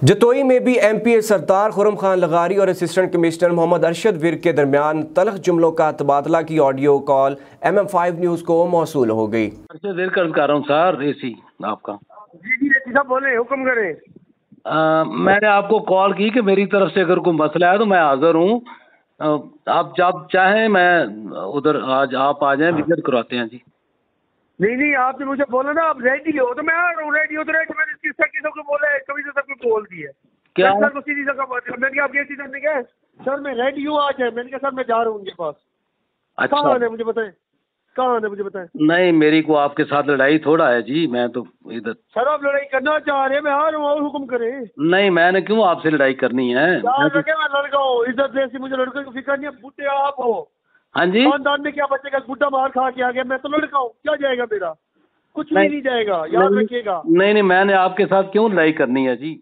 जतोई में भी एमपीए सरदार खुर्रम खान लगारी और असिस्टेंट कमिश्नर मोहम्मद अरशद विर्क के दरमियान तलख जुमलों का तबादला की ऑडियो कॉल MM5 न्यूज़ को मौसूल हो गई। अरशद विर्क कर रहा हूँ सर, एसी आपका। जी साहब बोले, हुक्म करें। मैंने आपको कॉल की कि मेरी तरफ से अगर कोई मसला है तो मैं हाजिर हूँ। आप जब चाहें मैं उधर आज आप आ जाएं, विजिट करवाते हैं जी। नहीं आपने मुझे बोला ना आप रेडी हो तो मैं आ रहा हूँ। रेडी हो तो रेडी। मैंने किस सबको बोला है, कभी से सबको बोल दिया क्या सर को सीधी जगह बात है। मैंने कहा आप कैसी सर ने कहा सर मैं रेडी हूँ आज है। मैंने कहा सर मैं जा रहा हूँ उनके पास। अच्छा, कहाँ आना है मुझे बताएं, कहाँ आना है मुझे बताएं। नहीं मेरी को आपके साथ लड़ाई थोड़ा है जी, मैं तो इधर। सर आप लड़ाई करना चाह रहे हैं, मैं आ रहा हूँ और हुक्म करें। नहीं मैंने क्यों आपसे लड़ाई करनी है। याद रखे मैं लड़का हूँ, इज्जत जैसी मुझे लड़के की फिक्र नहीं है। बूटे आप हो, हाँ जी, खानदान में क्या बचेगा। बुड्ढा मार खा के आ गया, मैं तो लड़का हूँ, क्या जाएगा मेरा, कुछ भी नहीं जाएगा, याद रखिएगा। नहीं मैंने आपके साथ क्यों लड़ाई करनी है जी।